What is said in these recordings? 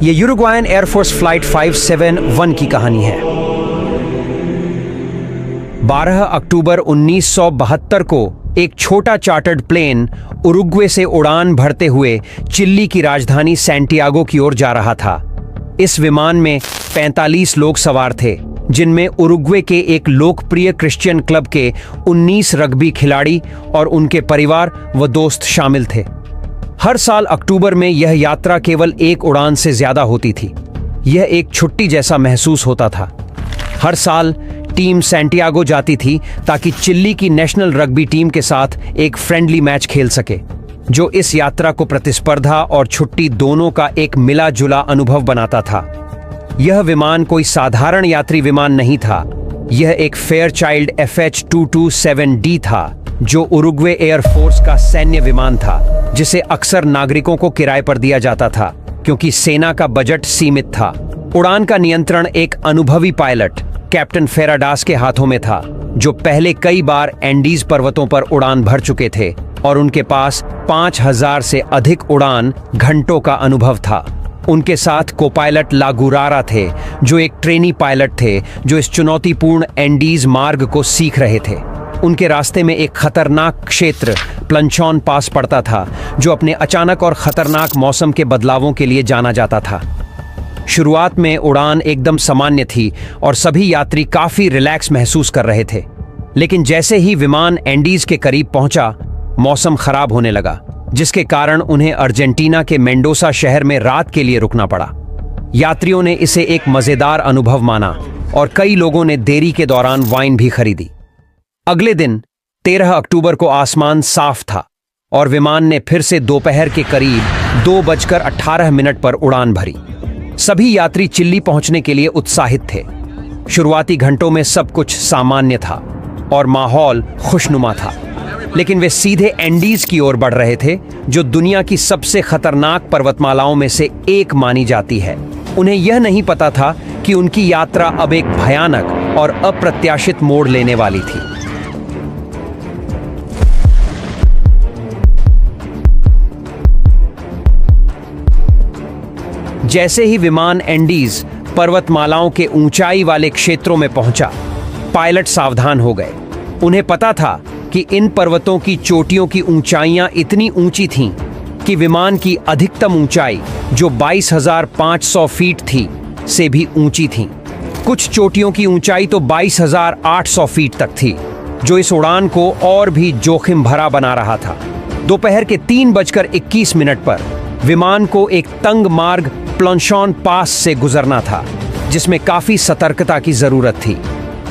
ये यूरुग्वायन air force flight 571 की कहानी है। 12 अक्टूबर 1972 को एक छोटा चार्टर्ड प्लेन उरुग्वे से उड़ान भरते हुए चिली की राजधानी सैंटियागो की ओर जा रहा था। इस विमान में 45 लोग सवार थे, जिनमें उरुग्वे के एक लोकप्रिय क्रिश्चियन क्लब के 19 रग्बी खिलाड़ी और उनके परिवार व दोस्त शामिल थे। हर साल अक्टूबर में यह यात्रा केवल एक उड़ान से ज्यादा होती थी। यह एक छुट्टी जैसा महसूस होता था। हर साल टीम सैंटियागो जाती थी ताकि चिली की नेशनल रग्बी टीम के साथ एक फ्रेंडली मैच खेल सके, जो इस यात्रा को प्रतिस्पर्धा और छुट्टी दोनों का एक मिला जुला अनुभव बनाता था। यह विमान कोई साधारण यात्री विमान नहीं था। यह एक फेयरचाइल्ड FH-227D था, जो उरुग्वे एयरफोर्स का सैन्य विमान था, जिसे अक्सर नागरिकों को किराए पर दिया जाता था क्योंकि सेना का बजट सीमित था। उड़ान का नियंत्रण एक अनुभवी पायलट कैप्टन फेराडास के हाथों में था, जो पहले कई बार एंडीज पर्वतों पर उड़ान भर चुके थे और उनके पास 5000 से अधिक उड़ान घंटों का अनुभव था। उनके साथ कोपायलट लागुरारा थे, जो एक ट्रेनी पायलट थे जो इस चुनौतीपूर्ण एंडीज मार्ग को सीख रहे थे। उनके रास्ते में एक खतरनाक क्षेत्र प्लंचॉन पास पड़ता था, जो अपने अचानक और खतरनाक मौसम के बदलावों के लिए जाना जाता था। शुरुआत में उड़ान एकदम सामान्य थी और सभी यात्री काफी रिलैक्स महसूस कर रहे थे, लेकिन जैसे ही विमान एंडीज के करीब पहुंचा, मौसम खराब होने लगा, जिसके कारण उन्हें अर्जेंटीना के मेंडोसा शहर में रात के लिए रुकना पड़ा। यात्रियों ने इसे एक मजेदार अनुभव माना और कई लोगों ने देरी के दौरान वाइन भी खरीदी। अगले दिन 13 अक्टूबर को आसमान साफ था और विमान ने फिर से दोपहर के करीब 2:18 पर उड़ान भरी। सभी यात्री चिली पहुंचने के लिए उत्साहित थे। शुरुआती घंटों में सब कुछ सामान्य था और माहौल खुशनुमा था, लेकिन वे सीधे एंडीज की ओर बढ़ रहे थे, जो दुनिया की सबसे खतरनाक पर्वतमालाओं में से एक मानी जाती है। उन्हें यह नहीं पता था कि उनकी यात्रा अब एक भयानक और अप्रत्याशित मोड़ लेने वाली थी। जैसे ही विमान एंडीज पर्वतमालाओं के ऊंचाई वाले क्षेत्रों में पहुंचा, पायलट सावधान हो गए। उन्हें पता था कि इन पर्वतों की चोटियों की ऊंचाइयां इतनी ऊंची थीं कि विमान की अधिकतम ऊंचाई, जो 22,500 फीट थी, से भी ऊंची थी। कुछ चोटियों की ऊंचाई तो 22,800 फीट तक थी, जो इस उड़ान को और भी जोखिम भरा बना रहा था। दोपहर के 3:21 पर विमान को एक तंग मार्ग प्लंचॉन पास से गुजरना था, जिसमें काफी सतर्कता की जरूरत थी।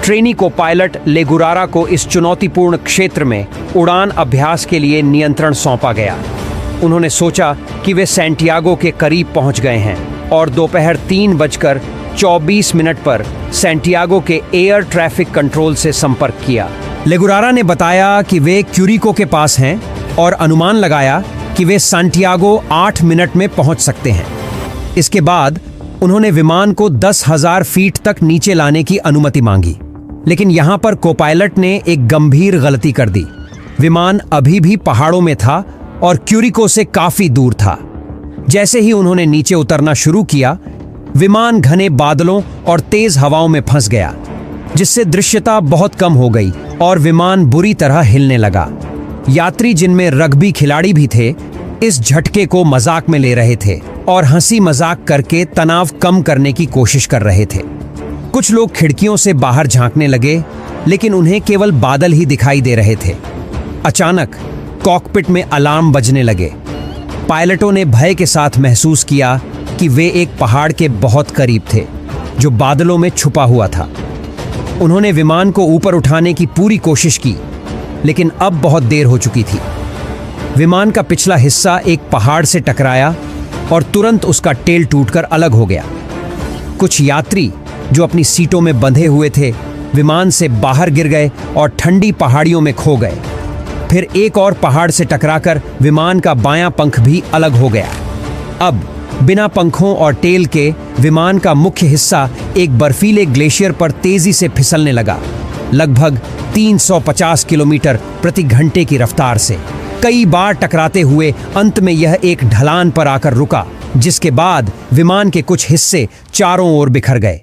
ट्रेनी को पायलट लेगुरारा को इस चुनौतीपूर्ण क्षेत्र में उड़ान अभ्यास के लिए नियंत्रण सौंपा गया। उन्होंने सोचा कि वे सैंटियागो के करीब पहुंच गए हैं और दोपहर 3:24 पर सैंटियागो के एयर ट्रैफिक कंट्रोल से संपर्क किया। लेगुरारा ने बताया कि वे क्यूरिको के पास हैं और अनुमान लगाया कि वे सैंटियागो 8 मिनट में पहुंच सकते हैं। इसके बाद उन्होंने विमान को 10,000 फीट तक नीचे लाने की अनुमति मांगी, लेकिन यहां पर कोपायलट ने एक गंभीर गलती कर दी। विमान अभी भी पहाड़ों में था और क्यूरिको से काफी दूर था। जैसे ही उन्होंने नीचे उतरना शुरू किया, विमान घने बादलों और तेज हवाओं में फंस गया, जिससे दृश्यता बहुत कम हो गई और विमान बुरी तरह हिलने लगा। यात्री, जिनमें रग्बी खिलाड़ी भी थे, इस झटके को मजाक में ले रहे थे और हंसी मजाक करके तनाव कम करने की कोशिश कर रहे थे। कुछ लोग खिड़कियों से बाहर झांकने लगे, लेकिन उन्हें केवल बादल ही दिखाई दे रहे थे। अचानक कॉकपिट में अलार्म बजने लगे। पायलटों ने भय के साथ महसूस किया कि वे एक पहाड़ के बहुत करीब थे, जो बादलों में छुपा हुआ था। उन्होंने विमान को ऊपर उठाने की पूरी कोशिश की, लेकिन अब बहुत देर हो चुकी थी। विमान का पिछला हिस्सा एक पहाड़ से टकराया और तुरंत उसका टेल टूटकर अलग हो गया। कुछ यात्री जो अपनी सीटों में बंधे हुए थे, विमान से बाहर गिर गए और ठंडी पहाड़ियों में खो गए। फिर एक और पहाड़ से टकराकर विमान का बायां पंख भी अलग हो गया। अब बिना पंखों और टेल के विमान का मुख्य हिस्सा एक बर्फीले ग्लेशियर पर तेजी से फिसलने लगा, लगभग 350 किलोमीटर प्रति घंटे की रफ्तार से। कई बार टकराते हुए अंत में यह एक ढलान पर आकर रुका जिसके बाद विमान के कुछ हिस्से चारों ओर बिखर गए।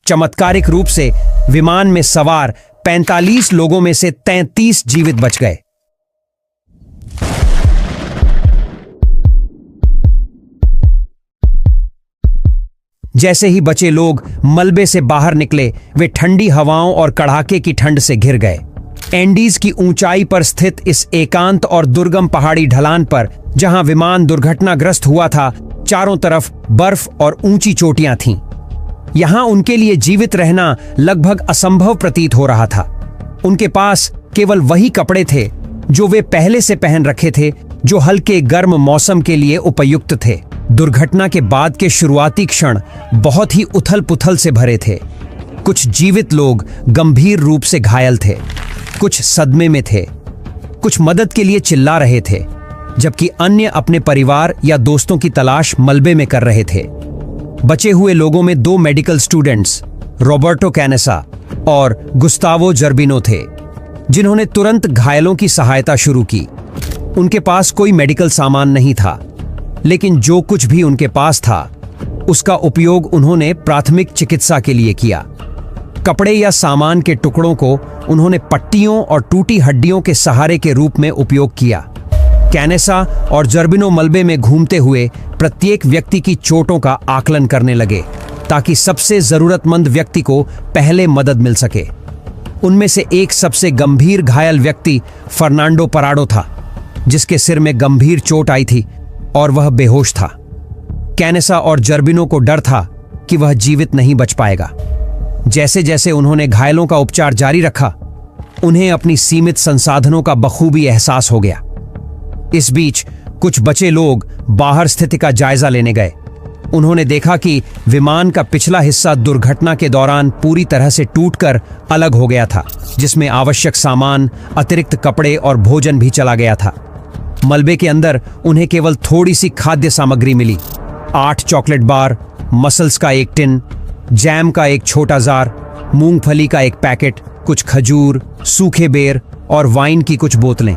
चमत्कारिक रूप से विमान में सवार 45 लोगों में से 33 जीवित बच गए। जैसे ही बचे लोग मलबे से बाहर निकले, वे ठंडी हवाओं और कड़ाके की ठंड से घिर गए। एंडीज की ऊंचाई पर स्थित इस एकांत और दुर्गम पहाड़ी ढलान पर जहां विमान दुर्घटनाग्रस्त हुआ था, चारों तरफ बर्फ और ऊंची चोटियां थीं। यहां उनके लिए जीवित रहना लगभग असंभव प्रतीत हो रहा था। उनके पास केवल वही कपड़े थे जो वे पहले से पहन रखे थे, जो हल्के गर्म मौसम के लिए उपयुक्त थे। दुर्घटना के बाद के शुरुआती क्षण बहुत ही उथल-पुथल से भरे थे। कुछ जीवित लोग गंभीर रूप से घायल थे, कुछ सदमे में थे, कुछ मदद के लिए चिल्ला रहे थे, जबकि अन्य अपने परिवार या दोस्तों की तलाश मलबे में कर रहे थे। बचे हुए लोगों में 2 मेडिकल स्टूडेंट्स, रॉबर्टो कैनेसा और गुस्तावो जर्बिनो थे, जिन्होंने तुरंत घायलों की सहायता शुरू की। उनके पास कोई मेडिकल सामान नहीं था, लेकिन जो कुछ भी उनके पास था उसका उपयोग उन्होंने प्राथमिक चिकित्सा के लिए किया। कपड़े या सामान के टुकड़ों को उन्होंने पट्टियों और टूटी हड्डियों के सहारे के रूप में उपयोग किया। कैनेसा और जर्बिनो मलबे में घूमते हुए प्रत्येक व्यक्ति की चोटों का आकलन करने लगे, ताकि सबसे जरूरतमंद व्यक्ति को पहले मदद मिल सके। उनमें से एक सबसे गंभीर घायल व्यक्ति फर्नांडो पराडो था, जिसके सिर में गंभीर चोट आई थी और वह बेहोश था। कैनेसा और जर्बिनो को डर था कि वह जीवित नहीं बच पाएगा। जैसे जैसे उन्होंने घायलों का उपचार जारी रखा, उन्हें अपनी सीमित संसाधनों का बखूबी एहसास हो गया। इस बीच कुछ बचे लोग बाहर स्थिति का जायजा लेने गए। उन्होंने देखा कि विमान का पिछला हिस्सा दुर्घटना के दौरान पूरी तरह से टूटकर अलग हो गया था, जिसमें आवश्यक सामान, अतिरिक्त कपड़े और भोजन भी चला गया था। मलबे के अंदर उन्हें केवल थोड़ी सी खाद्य सामग्री मिली। 8 चॉकलेट बार, मसल्स का 1 टिन, जैम का 1 छोटा जार, मूंगफली का 1 पैकेट, कुछ खजूर, सूखे बेर और वाइन की कुछ बोतलें।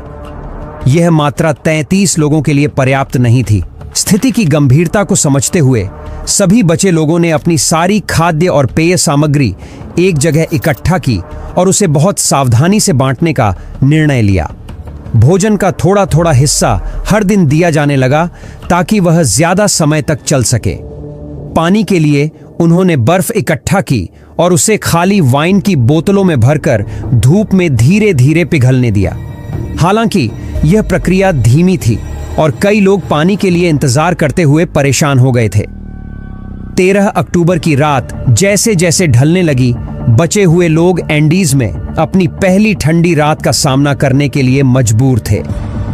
यह मात्रा 33 लोगों के लिए पर्याप्त नहीं थी। स्थिति की गंभीरता को समझते हुए सभी बचे लोगों ने अपनी सारी खाद्य और पेय सामग्री एक जगह इकट्ठा की और उसे बहुत सावधानी से बांटने का निर्णय लिया। भोजन का थोड़ा थोड़ा हिस्सा हर दिन दिया जाने लगा, ताकि वह ज्यादा समय तक चल सके। पानी के लिए उन्होंने बर्फ इकट्ठा की और उसे खाली वाइन की बोतलों में भरकर धूप में धीरे धीरे पिघलने दिया। हालांकि यह प्रक्रिया धीमी थी और कई लोग पानी के लिए इंतजार करते हुए परेशान हो गए थे। 13 अक्टूबर की रात जैसे जैसे ढलने लगी, बचे हुए लोग एंडीज में अपनी पहली ठंडी रात का सामना करने के लिए मजबूर थे।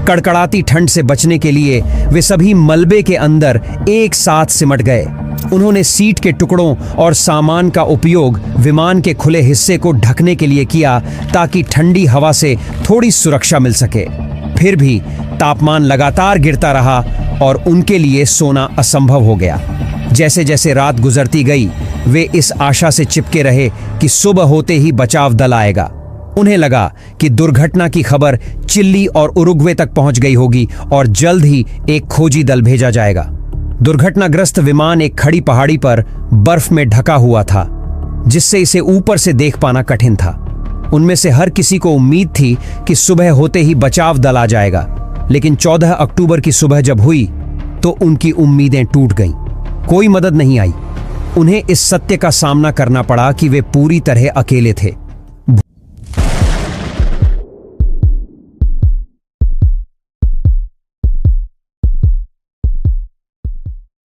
कड़कड़ाती ठंड से बचने के लिए वे सभी मलबे के अंदर एक साथ सिमट गए। उन्होंने सीट के टुकड़ों और सामान का उपयोग विमान के खुले हिस्से को ढकने के लिए किया, ताकि ठंडी हवा से थोड़ी सुरक्षा मिल सके। फिर भी तापमान लगातार गिरता रहा और उनके लिए सोना असंभव हो गया। जैसे जैसे रात गुजरती गई, वे इस आशा से चिपके रहे कि सुबह होते ही बचाव दल आएगा। उन्हें लगा कि दुर्घटना की खबर चिली और उरुग्वे तक पहुंच गई होगी और जल्द ही एक खोजी दल भेजा जाएगा। दुर्घटनाग्रस्त विमान एक खड़ी पहाड़ी पर बर्फ में ढका हुआ था, जिससे इसे ऊपर से देख पाना कठिन था। उनमें से हर किसी को उम्मीद थी कि सुबह होते ही बचाव दल आ जाएगा, लेकिन 14 अक्टूबर की सुबह जब हुई तो उनकी उम्मीदें टूट गईं। कोई मदद नहीं आई। उन्हें इस सत्य का सामना करना पड़ा कि वे पूरी तरह अकेले थे।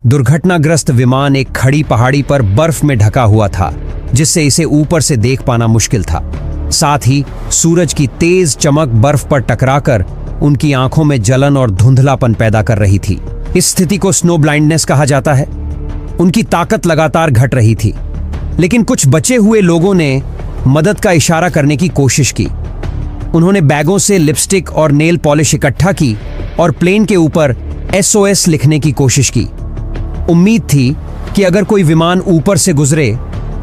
दुर्घटनाग्रस्त विमान एक खड़ी पहाड़ी पर बर्फ में ढका हुआ था, जिससे इसे ऊपर से देख पाना मुश्किल था। साथ ही सूरज की तेज चमक बर्फ पर टकराकर उनकी आंखों में जलन और धुंधलापन पैदा कर रही थी। इस स्थिति को स्नो ब्लाइंडनेस कहा जाता है। उनकी ताकत लगातार घट रही थी, लेकिन कुछ बचे हुए लोगों ने मदद का इशारा करने की कोशिश की। उन्होंने बैगों से लिपस्टिक और नेल पॉलिश इकट्ठा की और प्लेन के ऊपर SOS लिखने की कोशिश की। उम्मीद थी कि अगर कोई विमान ऊपर से गुजरे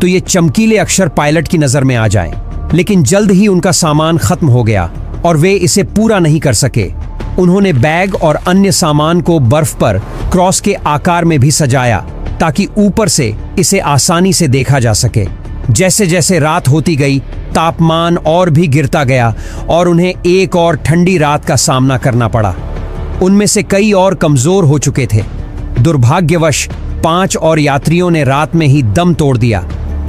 तो ये चमकीले अक्षर पायलट की नजर में आ जाएं, लेकिन जल्द ही उनका सामान खत्म हो गया और वे इसे पूरा नहीं कर सके। उन्होंने बैग और अन्य सामान को बर्फ पर क्रॉस के आकार में भी सजाया ताकि ऊपर से इसे आसानी से देखा जा सके। जैसे जैसे रात होती गई, तापमान और भी गिरता गया और उन्हें एक और ठंडी रात का सामना करना पड़ा। उनमें से कई और कमजोर हो चुके थे। दुर्भाग्यवश 5 और यात्रियों ने रात में ही दम तोड़ दिया।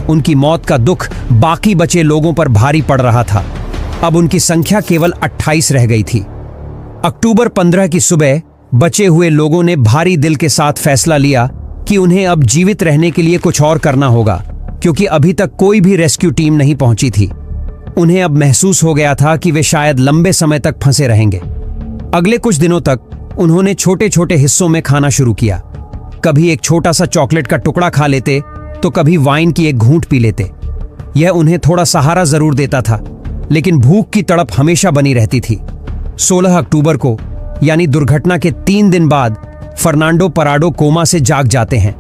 उनकी मौत का दुख बाकी बचे लोगों पर भारी पड़ रहा था। अब उनकी संख्या केवल 28 रह गई थी। अक्टूबर 15 की सुबह बचे हुए लोगों ने भारी दिल के साथ फैसला लिया कि उन्हें अब जीवित रहने के लिए कुछ और करना होगा, क्योंकि अभी तक कोई भी रेस्क्यू टीम नहीं पहुंची थी। उन्हें अब महसूस हो गया था कि वे शायद लंबे समय तक फंसे रहेंगे। अगले कुछ दिनों तक उन्होंने छोटे छोटे हिस्सों में खाना शुरू किया। कभी एक छोटा सा चॉकलेट का टुकड़ा खा लेते तो कभी वाइन की एक घूंट पी लेते। यह उन्हें थोड़ा सहारा जरूर देता था, लेकिन भूख की तड़प हमेशा बनी रहती थी। 16 अक्टूबर को, यानी दुर्घटना के 3 दिन बाद, फर्नांडो पराडो कोमा से जाग जाते हैं।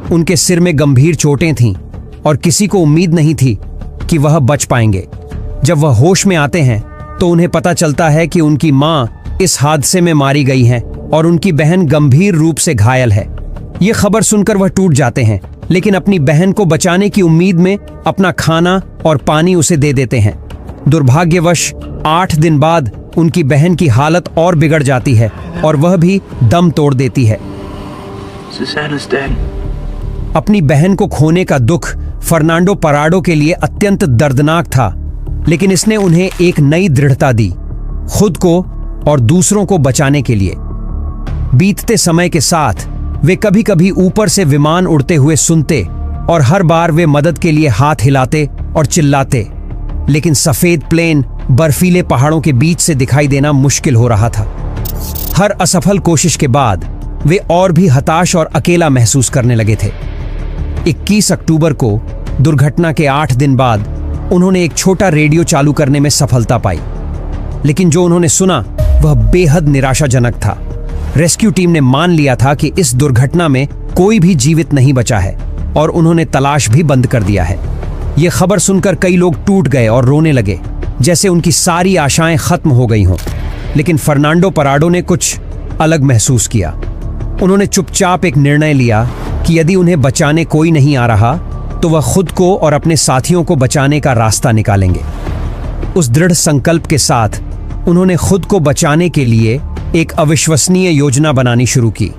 उनके सिर में गंभीर चोटें थीं और किसी को उम्मीद नहीं थी कि वह बच पाएंगे। जब वह होश में आते हैं तो उन्हें पता चलता है कि उनकी मां इस हादसे में मारी गई हैं और उनकी बहन गंभीर रूप से घायल है। यह खबर सुनकर वह टूट जाते हैं, लेकिन अपनी बहन को बचाने की उम्मीद में अपना खाना और पानी उसे दे देते हैं। दुर्भाग्यवश 8 दिन बाद उनकी बहन की हालत और बिगड़ जाती है और वह भी दम तोड़ देती है। अपनी बहन को खोने का दुख फर्नांडो पराडो के लिए अत्यंत दर्दनाक था, लेकिन इसने उन्हें एक नई दृढ़ता दी, खुद को और दूसरों को बचाने के लिए। बीतते समय के साथ वे कभी कभी ऊपर से विमान उड़ते हुए सुनते और हर बार वे मदद के लिए हाथ हिलाते और चिल्लाते, लेकिन सफेद प्लेन बर्फीले पहाड़ों के बीच से दिखाई देना मुश्किल हो रहा था। हर असफल कोशिश के बाद वे और भी हताश और अकेला महसूस करने लगे थे। 21 अक्टूबर को, दुर्घटना के 8 दिन बाद, उन्होंने एक छोटा रेडियो चालू करने में सफलता पाई, लेकिन जो उन्होंने सुना वह बेहद निराशाजनक था। रेस्क्यू टीम ने मान लिया था कि इस दुर्घटना में कोई भी जीवित नहीं बचा है और उन्होंने तलाश भी बंद कर दिया है। यह खबर सुनकर कई लोग टूट गए और रोने लगे, जैसे उनकी सारी आशाएं खत्म हो गई हों। लेकिन फर्नांडो पराडो ने कुछ अलग महसूस किया। उन्होंने चुपचाप एक निर्णय लिया कि यदि उन्हें बचाने कोई नहीं आ रहा तो वह खुद को और अपने साथियों को बचाने का रास्ता निकालेंगे। उस दृढ़ संकल्प के साथ उन्होंने खुद को बचाने के लिए एक अविश्वसनीय योजना बनानी शुरू की।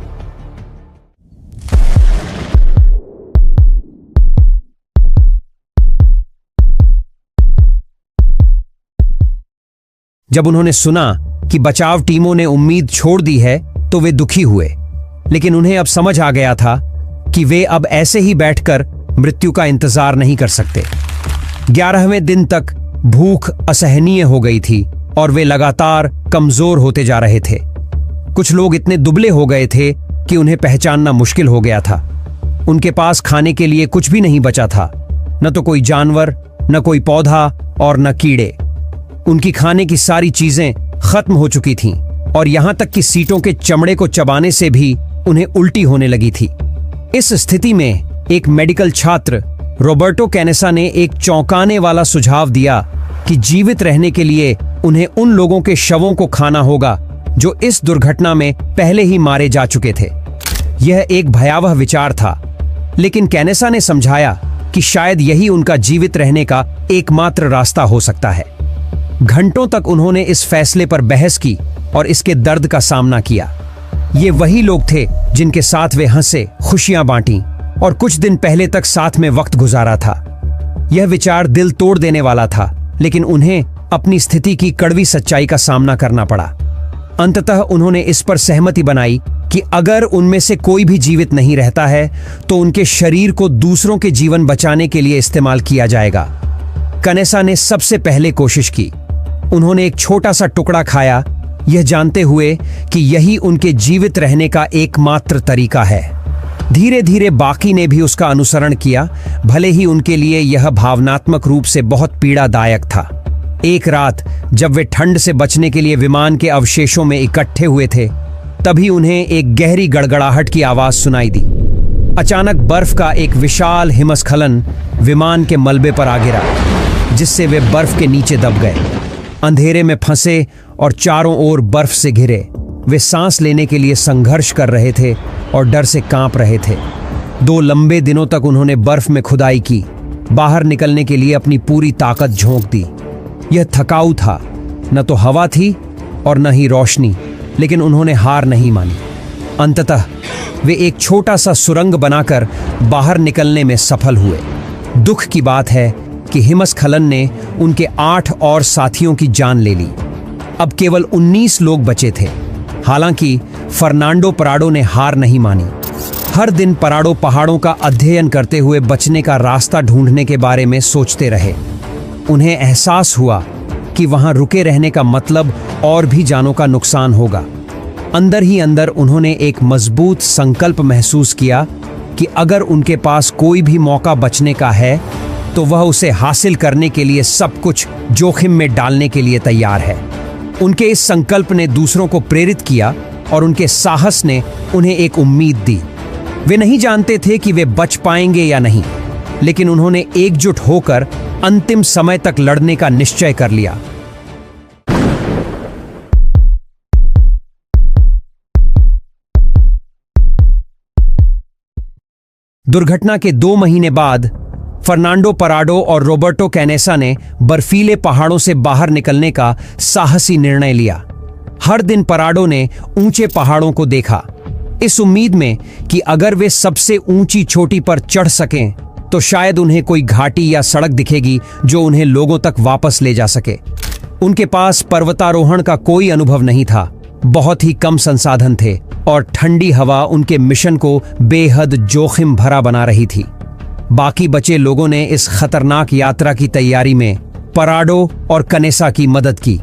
जब उन्होंने सुना कि बचाव टीमों ने उम्मीद छोड़ दी है तो वे दुखी हुए, लेकिन उन्हें अब समझ आ गया था कि वे अब ऐसे ही बैठकर मृत्यु का इंतजार नहीं कर सकते। 11वें दिन तक भूख असहनीय हो गई थी और वे लगातार कमजोर होते जा रहे थे। कुछ लोग इतने दुबले हो गए थे कि उन्हें पहचानना मुश्किल हो गया था। उनके पास खाने के लिए कुछ भी नहीं बचा था, न तो कोई जानवर, न कोई पौधा और न कीड़े। उनकी खाने की सारी चीजें खत्म हो चुकी थीं और यहां तक कि सीटों के चमड़े को चबाने से भी उन्हें उल्टी होने लगी थी। इस स्थिति में एक मेडिकल छात्र रॉबर्टो कैनेसा ने एक चौंकाने वाला सुझाव दिया कि जीवित रहने के लिए उन्हें उन लोगों के शवों को खाना होगा जो इस दुर्घटना में पहले ही मारे जा चुके थे। यह एक भयावह विचार था, लेकिन कैनेसा ने समझाया कि शायद यही उनका जीवित रहने का एकमात्र रास्ता हो सकता है। घंटों तक उन्होंने इस फैसले पर बहस की और इसके दर्द का सामना किया। ये वही लोग थे जिनके साथ वे हंसे, खुशियां बांटी और कुछ दिन पहले तक साथ में वक्त गुजारा था। यह विचार दिल तोड़ देने वाला था, लेकिन उन्हें अपनी स्थिति की कड़वी सच्चाई का सामना करना पड़ा। अंततः उन्होंने इस पर सहमति बनाई कि अगर उनमें से कोई भी जीवित नहीं रहता है तो उनके शरीर को दूसरों के जीवन बचाने के लिए इस्तेमाल किया जाएगा। कैनेसा ने सबसे पहले कोशिश की। उन्होंने एक छोटा सा टुकड़ा खाया, यह जानते हुए कि यही उनके जीवित रहने का एकमात्र तरीका है। धीरे धीरे बाकी ने भी उसका अनुसरण किया, भले ही उनके लिए यह भावनात्मक रूप से बहुत पीड़ादायक था। एक रात जब वे ठंड से बचने के लिए विमान के अवशेषों में इकट्ठे हुए थे, तभी उन्हें एक गहरी गड़गड़ाहट की आवाज सुनाई दी। अचानक बर्फ का एक विशाल हिमस्खलन विमान के मलबे पर आ गिरा, जिससे वे बर्फ के नीचे दब गए, अंधेरे में फंसे और चारों ओर बर्फ से घिरे। वे सांस लेने के लिए संघर्ष कर रहे थे और डर से कांप रहे थे। 2 लंबे दिनों तक उन्होंने बर्फ में खुदाई की, बाहर निकलने के लिए अपनी पूरी ताकत झोंक दी। यह थकाऊ था, न तो हवा थी और न ही रोशनी, लेकिन उन्होंने हार नहीं मानी। अंततः वे एक छोटा सा सुरंग बनाकर बाहर निकलने में सफल हुए। दुख की बात है कि हिमस्खलन ने उनके 8 और साथियों की जान ले ली। अब केवल 19 लोग बचे थे। हालांकि फर्नांडो पराडो ने हार नहीं मानी। हर दिन पराडो पहाड़ों का अध्ययन करते हुए बचने का रास्ता ढूंढने के बारे में सोचते रहे। उन्हें एहसास हुआ कि वहां रुके रहने का मतलब और भी जानों का नुकसान होगा। अंदर ही अंदर उन्होंने एक मजबूत संकल्प महसूस किया कि अगर उनके पास कोई भी मौका बचने का है तो वह उसे हासिल करने के लिए सब कुछ जोखिम में डालने के लिए तैयार है। उनके इस संकल्प ने दूसरों को प्रेरित किया और उनके साहस ने उन्हें एक उम्मीद दी। वे नहीं जानते थे कि वे बच पाएंगे या नहीं, लेकिन उन्होंने एकजुट होकर अंतिम समय तक लड़ने का निश्चय कर लिया। दुर्घटना के 2 महीने बाद फर्नांडो पराडो और रॉबर्टो कैनेसा ने बर्फीले पहाड़ों से बाहर निकलने का साहसी निर्णय लिया। हर दिन पराडो ने ऊंचे पहाड़ों को देखा, इस उम्मीद में कि अगर वे सबसे ऊंची चोटी पर चढ़ सकें तो शायद उन्हें कोई घाटी या सड़क दिखेगी जो उन्हें लोगों तक वापस ले जा सके। उनके पास पर्वतारोहण का कोई अनुभव नहीं था, बहुत ही कम संसाधन थे और ठंडी हवा उनके मिशन को बेहद जोखिम भरा बना रही थी। बाकी बचे लोगों ने इस खतरनाक यात्रा की तैयारी में पराडो और कनेसा की मदद की।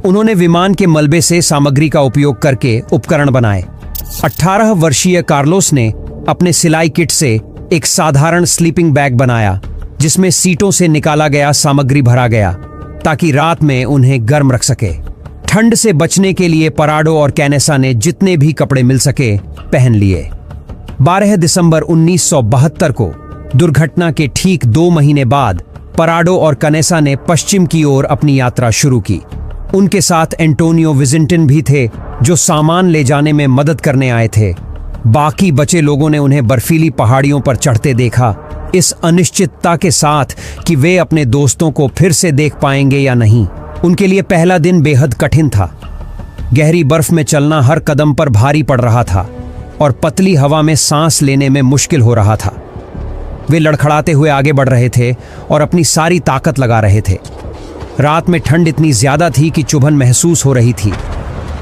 उन्होंने विमान के मलबे से सामग्री का उपयोग करके उपकरण बनाए। 18 वर्षीय कार्लोस ने अपने सिलाई किट से एक साधारण स्लीपिंग बैग बनाया, जिसमें सीटों से निकाला गया सामग्री भरा गया ताकि रात में उन्हें गर्म रख सके। ठंड से बचने के लिए पराडो और कैनेसा ने जितने भी कपड़े मिल सके पहन लिए। 12 दिसंबर 1972 को दुर्घटना के ठीक 2 महीने बाद पराडो और कनेसा ने पश्चिम की ओर अपनी यात्रा शुरू की। उनके साथ एंटोनियो विजिंटिन भी थे, जो सामान ले जाने में मदद करने आए थे। बाकी बचे लोगों ने उन्हें बर्फीली पहाड़ियों पर चढ़ते देखा, इस अनिश्चितता के साथ कि वे अपने दोस्तों को फिर से देख पाएंगे या नहीं। उनके लिए पहला दिन बेहद कठिन था। गहरी बर्फ में चलना हर कदम पर भारी पड़ रहा था और पतली हवा में सांस लेने में मुश्किल हो रहा था। वे लड़खड़ाते हुए आगे बढ़ रहे थे और अपनी सारी ताकत लगा रहे थे। रात में ठंड इतनी ज्यादा थी कि चुभन महसूस हो रही थी,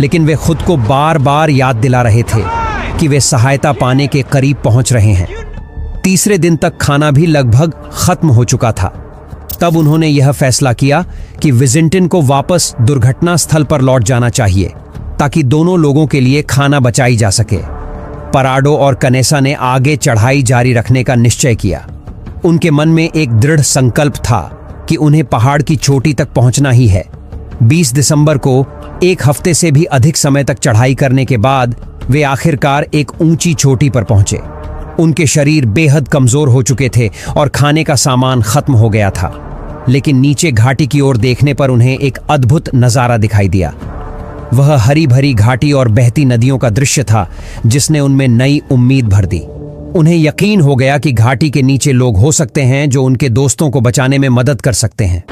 लेकिन वे खुद को बार बार याद दिला रहे थे कि वे सहायता पाने के करीब पहुंच रहे हैं। तीसरे दिन तक खाना भी लगभग खत्म हो चुका था। तब उन्होंने यह फैसला किया कि विजिंटिन को वापस दुर्घटना स्थल पर लौट जाना चाहिए ताकि दोनों लोगों के लिए खाना बचाई जा सके। पराडो और कनेसा ने आगे चढ़ाई जारी रखने का निश्चय किया। उनके मन में एक दृढ़ संकल्प था कि उन्हें पहाड़ की चोटी तक पहुंचना ही है। 20 दिसंबर को 1 हफ्ते से भी अधिक समय तक चढ़ाई करने के बाद वे आखिरकार एक ऊंची चोटी पर पहुंचे। उनके शरीर बेहद कमजोर हो चुके थे और खाने का सामान खत्म हो गया था, लेकिन नीचे घाटी की ओर देखने पर उन्हें एक अद्भुत नजारा दिखाई दिया। वह हरी भरी घाटी और बहती नदियों का दृश्य था जिसने उनमें नई उम्मीद भर दी। उन्हें यकीन हो गया कि घाटी के नीचे लोग हो सकते हैं जो उनके दोस्तों को बचाने में मदद कर सकते हैं।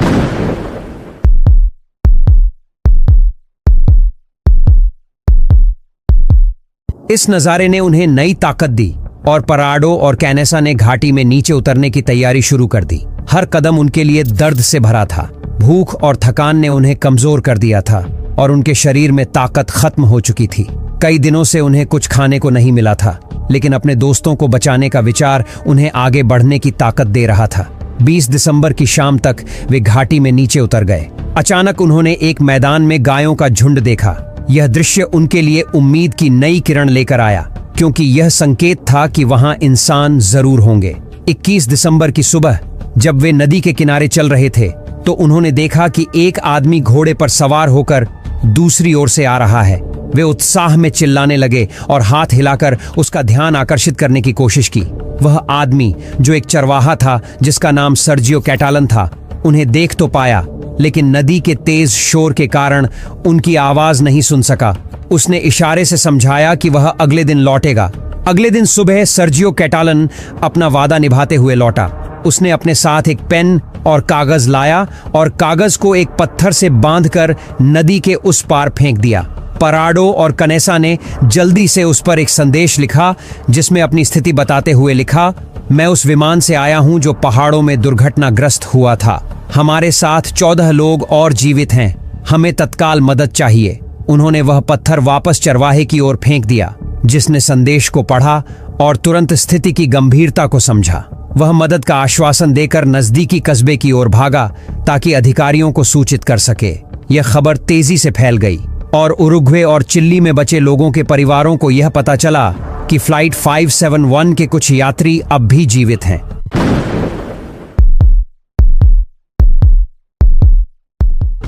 इस नजारे ने उन्हें नई ताकत दी और पराडो और कैनेसा ने घाटी में नीचे उतरने की तैयारी शुरू कर दी। हर कदम उनके लिए दर्द से भरा था। भूख और थकान ने उन्हें कमजोर कर दिया था और उनके शरीर में ताकत खत्म हो चुकी थी। कई दिनों से उन्हें कुछ खाने को नहीं मिला था, लेकिन अपने दोस्तों को बचाने का विचार उन्हें आगे बढ़ने की ताकत दे रहा था। 20 दिसंबर की शाम तक वे घाटी में नीचे उतर गए। अचानक उन्होंने एक मैदान में गायों का झुंड देखा। यह दृश्य उनके लिए उम्मीद की नई किरण लेकर आया, क्योंकि यह संकेत था कि वहां इंसान जरूर होंगे। 21 दिसंबर की सुबह जब वे नदी के किनारे चल रहे थे तो उन्होंने देखा कि एक आदमी घोड़े पर सवार होकर दूसरी ओर से आ रहा है। वे उत्साह में चिल्लाने लगे और हाथ हिलाकर उसका ध्यान आकर्षित करने की कोशिश की। वह आदमी, जो एक चरवाहा था जिसका नाम सर्जियो कैटालन था, उन्हें देख तो पाया, लेकिन नदी के तेज शोर के कारण उनकी आवाज नहीं सुन सका। उसने इशारे से समझाया कि वह अगले दिन लौटेगा। अगले दिन सुबह सर्जियो कैटालन अपना वादा निभाते हुए लौटा। उसने अपने साथ एक पेन और कागज लाया और कागज को एक पत्थर से बांधकर नदी के उस पार फेंक दिया। पराडो और कनेसा ने जल्दी से उस पर एक संदेश लिखा, जिसमें अपनी स्थिति बताते हुए लिखा, मैं उस विमान से आया हूं जो पहाड़ों में दुर्घटनाग्रस्त हुआ था। हमारे साथ 14 लोग और जीवित हैं। हमें तत्काल मदद चाहिए। उन्होंने वह पत्थर वापस चरवाहे की ओर फेंक दिया, जिसने संदेश को पढ़ा और तुरंत स्थिति की गंभीरता को समझा। वह मदद का आश्वासन देकर नजदीकी कस्बे की ओर भागा ताकि अधिकारियों को सूचित कर सके। यह खबर तेजी से फैल गई और उरुग्वे और चिली में बचे लोगों के परिवारों को यह पता चला कि फ्लाइट 571 के कुछ यात्री अब भी जीवित हैं।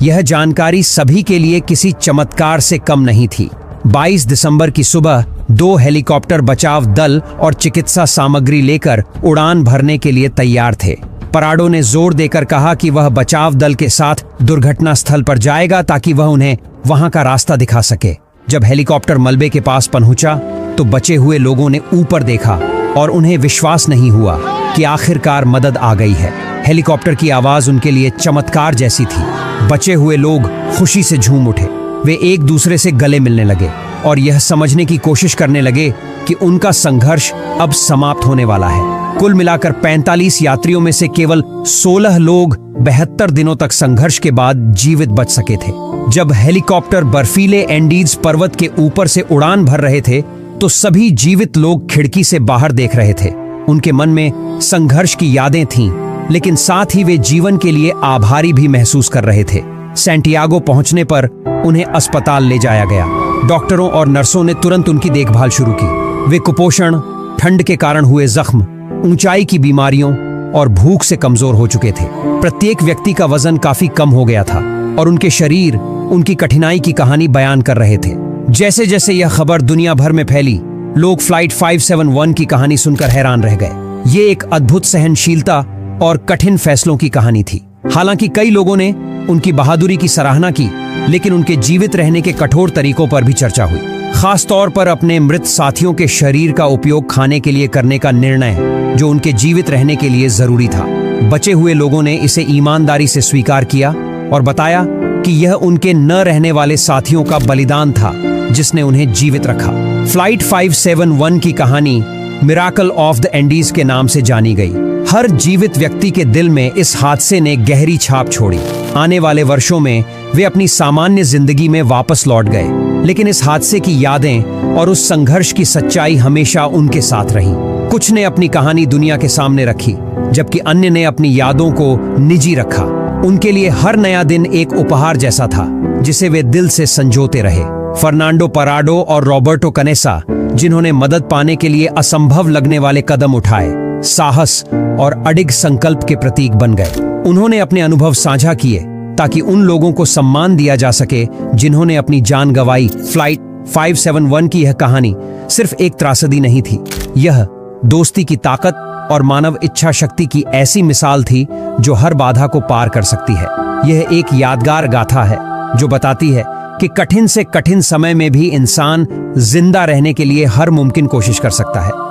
यह जानकारी सभी के लिए किसी चमत्कार से कम नहीं थी। 22 दिसंबर की सुबह 2 हेलीकॉप्टर बचाव दल और चिकित्सा सामग्री लेकर उड़ान भरने के लिए तैयार थे। पराडो ने जोर देकर कहा कि वह बचाव दल के साथ दुर्घटना स्थल पर जाएगा ताकि वह उन्हें वहां का रास्ता दिखा सके। जब हेलीकॉप्टर मलबे के पास पहुंचा तो बचे हुए लोगों ने ऊपर देखा और उन्हें विश्वास नहीं हुआ कि आखिरकार मदद आ गई है। हेलीकॉप्टर की आवाज उनके लिए चमत्कार जैसी थी। बचे हुए लोग खुशी से झूम उठे। वे एक दूसरे से गले मिलने लगे और यह समझने की कोशिश करने लगे कि उनका संघर्ष अब समाप्त होने वाला है। कुल मिलाकर 45 यात्रियों में से केवल 16 लोग 72 दिनों तक संघर्ष के बाद जीवित बच सके थे। जब हेलीकॉप्टर बर्फीले एंडीज पर्वत के ऊपर से उड़ान भर रहे थे तो सभी जीवित लोग खिड़की से बाहर देख रहे थे। उनके मन में संघर्ष की यादें थीं, लेकिन साथ ही वे जीवन के लिए आभारी भी महसूस कर रहे थे। सैंटियागो पहुंचने पर उन्हें अस्पताल ले जाया गया। डॉक्टरों और नर्सों ने तुरंत उनकी देखभाल शुरू की। वे कुपोषण, ठंड के कारण हुए जख्म, ऊंचाई की बीमारियों और भूख से कमजोर हो चुके थे। प्रत्येक व्यक्ति का वजन काफी कम हो गया था और उनके शरीर उनकी कठिनाई की कहानी बयान कर रहे थे। जैसे जैसे यह खबर दुनिया भर में फैली, लोग फ्लाइट 571 की कहानी सुनकर हैरान रह गए। ये एक अद्भुत सहनशीलता और कठिन फैसलों की कहानी थी। हालांकि कई लोगों ने उनकी बहादुरी की सराहना की, लेकिन उनके जीवित रहने के कठोर तरीकों पर भी चर्चा हुई। खास तौर पर अपने मृत साथियों के शरीर का उपयोग खाने के लिए करने का निर्णय, जो उनके जीवित रहने के लिए जरूरी था। बचे हुए लोगों ने इसे ईमानदारी से स्वीकार किया और बताया कि यह उनके न रहने वाले साथियों का बलिदान था जिसने उन्हें जीवित रखा। फ्लाइट 571 की कहानी मिराकल ऑफ द एंडीज के नाम से जानी गई। हर जीवित व्यक्ति के दिल में इस हादसे ने गहरी छाप छोड़ी। आने वाले वर्षों में वे अपनी सामान्य जिंदगी में वापस लौट गए, लेकिन इस हादसे की यादें और उस संघर्ष की सच्चाई हमेशा उनके साथ रही। कुछ ने अपनी कहानी दुनिया के सामने रखी, जबकि अन्य ने अपनी यादों को निजी रखा। उनके लिए हर नया दिन एक उपहार जैसा था, जिसे वे दिल से संजोते रहे। फर्नांडो पराडो और रॉबर्टो कनेसा, जिन्होंने मदद पाने के लिए असंभव लगने वाले कदम उठाए, साहस और अडिग संकल्प के प्रतीक बन गए। उन्होंने अपने अनुभव साझा किए ताकि उन लोगों को सम्मान दिया जा सके जिन्होंने अपनी जान गंवाई। फ्लाइट 571 की यह कहानी सिर्फ एक त्रासदी नहीं थी, यह दोस्ती की ताकत और मानव इच्छा शक्ति की ऐसी मिसाल थी जो हर बाधा को पार कर सकती है। यह एक यादगार गाथा है जो बताती है कि कठिन से कठिन समय में भी इंसान जिंदा रहने के लिए हर मुमकिन कोशिश कर सकता है।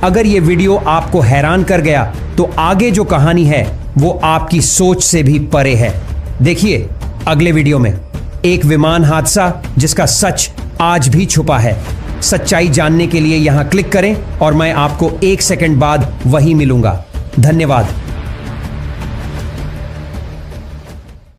अगर ये वीडियो आपको हैरान कर गया तो आगे जो कहानी है वो आपकी सोच से भी परे है। देखिए अगले वीडियो में एक विमान हादसा जिसका सच आज भी छुपा है। सच्चाई जानने के लिए यहां क्लिक करें और मैं आपको 1 सेकंड बाद वहीं मिलूंगा। धन्यवाद।